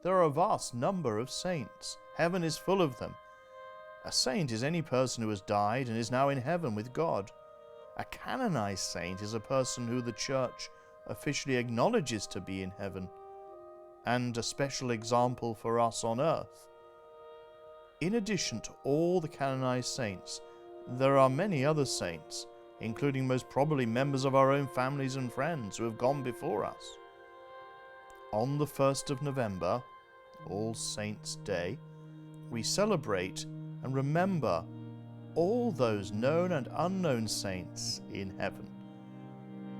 There are a vast number of saints. Heaven is full of them. A saint is any person who has died and is now in heaven with God. A canonized saint is a person who the Church officially acknowledges to be in heaven, and a special example for us on earth. In addition to all the canonized saints, there are many other saints, including most probably members of our own families and friends who have gone before us. On the 1st of November, All Saints' Day, we celebrate and remember all those known and unknown saints in heaven.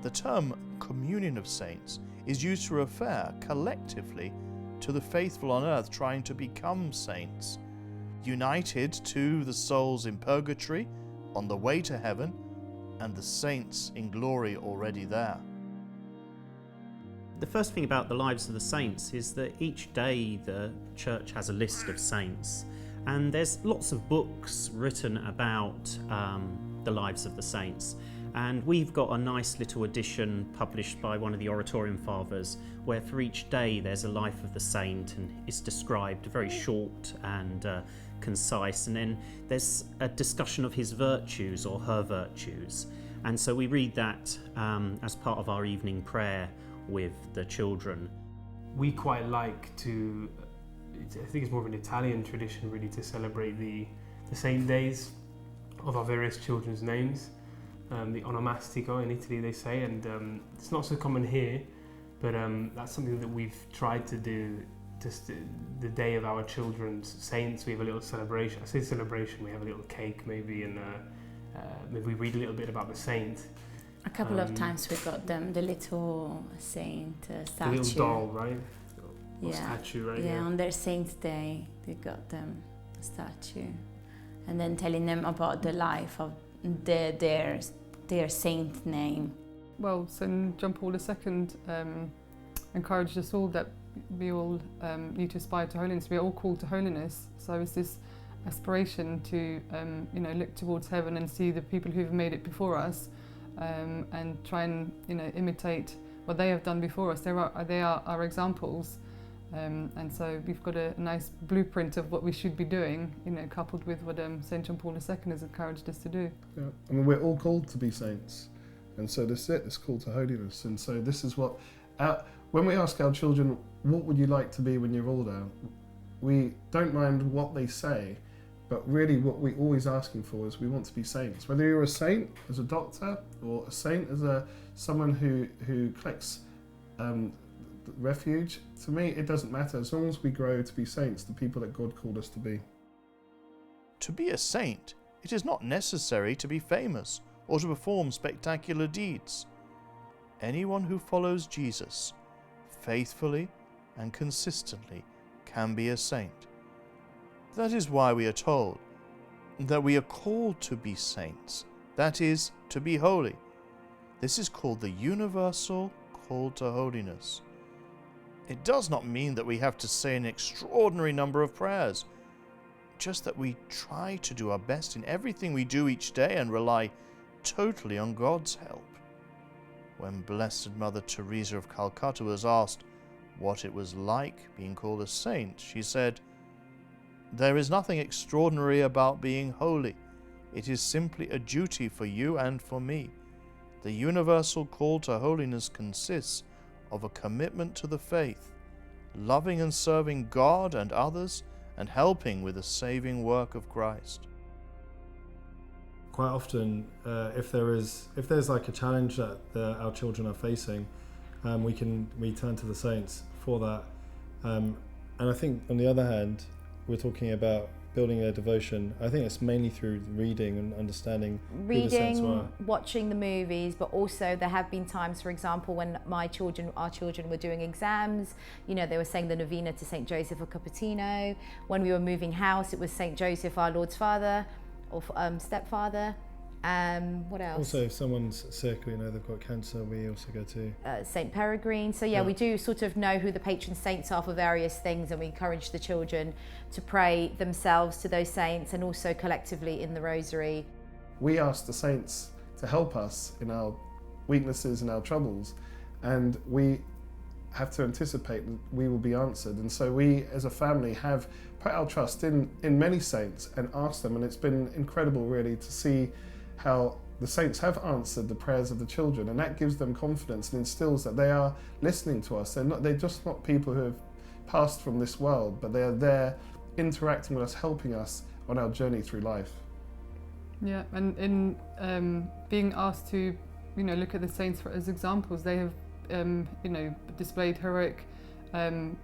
The term communion of saints is used to refer collectively to the faithful on earth trying to become saints, united to the souls in purgatory on the way to heaven, and the saints in glory already there. The first thing about the lives of the saints is that each day the Church has a list of saints, and there's lots of books written about the lives of the saints. And we've got a nice little edition published by one of the Oratorian Fathers, where for each day there's a life of the saint and it's described very short and concise, and then there's a discussion of his virtues or her virtues. And so we read that as part of our evening prayer with the children. We quite like to, I think it's more of an Italian tradition really, to celebrate the saint days of our various children's names. The onomastico in Italy, they say, and it's not so common here, but that's something that we've tried to do. Just the day of our children's saints, we have a little celebration. I say celebration, we have a little cake maybe, and maybe we read a little bit about the saint. A couple of times we got them the little saint statue. The little doll, right? Or yeah. statue, right? Yeah, on their Saint's Day, we got them a statue. And then telling them about the life of their saint name. Well, St. John Paul II encouraged us all that we all need to aspire to holiness. We are all called to holiness. So it's this aspiration to look towards heaven and see the people who've made it before us, and try and imitate what they have done before us. They are our examples, and so we've got a nice blueprint of what we should be doing, coupled with what St. John Paul II has encouraged us to do. Yeah. I mean, we're all called to be saints, and so this is it. It's called to holiness, and so this is what. When we ask our children, what would you like to be when you're older, we don't mind what they say, but really what we're always asking for is we want to be saints. Whether you're a saint as a doctor or a saint as someone who collects refuge, to me it doesn't matter as long as we grow to be saints, the people that God called us to be. To be a saint, it is not necessary to be famous or to perform spectacular deeds. Anyone who follows Jesus faithfully and consistently can be a saint. That is why we are told that we are called to be saints, that is, to be holy. This is called the universal call to holiness. It does not mean that we have to say an extraordinary number of prayers, just that we try to do our best in everything we do each day and rely totally on God's help. When Blessed Mother Teresa of Calcutta was asked what it was like being called a saint, she said, "There is nothing extraordinary about being holy. It is simply a duty for you and for me. The universal call to holiness consists of a commitment to the faith, loving and serving God and others, and helping with the saving work of Christ." Quite often, if there's like a challenge that our children are facing, we turn to the saints for that. And I think on the other hand, we're talking about building their devotion. I think it's mainly through reading and understanding who the saints were. Watching the movies, but also there have been times, for example, when our children were doing exams, they were saying the novena to St. Joseph of Cupertino. When we were moving house, it was St. Joseph, our Lord's father, or stepfather. What else? Also, if someone's sick or they've got cancer, we also go to St. Peregrine. So yeah, we do sort of know who the patron saints are for various things, and we encourage the children to pray themselves to those saints and also collectively in the rosary. We ask the saints to help us in our weaknesses and our troubles, and we have to anticipate that we will be answered. And so we as a family have put our trust in many saints and asked them, and it's been incredible really to see how the saints have answered the prayers of the children, and that gives them confidence and instills that they are listening to us. They're just not people who have passed from this world, but they are there interacting with us, helping us on our journey through life. Yeah, and in being asked to, look at the saints as examples, they have, displayed heroic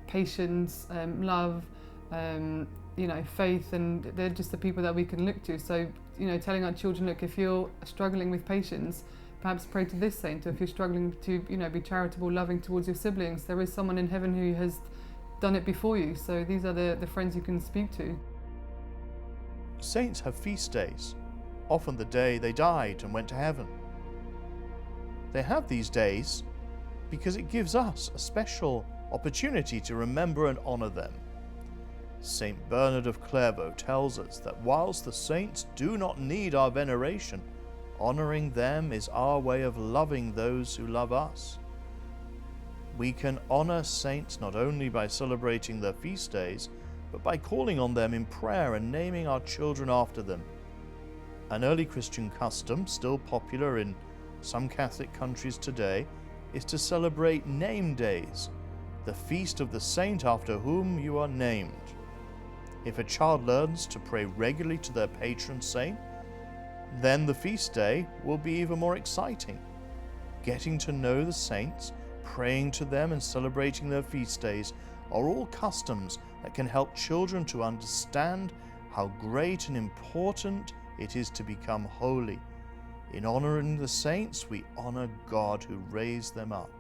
patience, love, faith, and they're just the people that we can look to. So, telling our children, look, if you're struggling with patience, perhaps pray to this saint. Or if you're struggling to, be charitable, loving towards your siblings, there is someone in heaven who has done it before you. So these are the friends you can speak to. Saints have feast days, often the day they died and went to heaven. They have these days because it gives us a special opportunity to remember and honour them. Saint Bernard of Clairvaux tells us that whilst the saints do not need our veneration, honouring them is our way of loving those who love us. We can honour saints not only by celebrating their feast days, but by calling on them in prayer and naming our children after them. An early Christian custom, still popular in some Catholic countries today, is to celebrate name days, the feast of the saint after whom you are named. If a child learns to pray regularly to their patron saint, then the feast day will be even more exciting. Getting to know the saints, praying to them and celebrating their feast days are all customs that can help children to understand how great and important it is to become holy. In honouring the saints, we honour God who raised them up.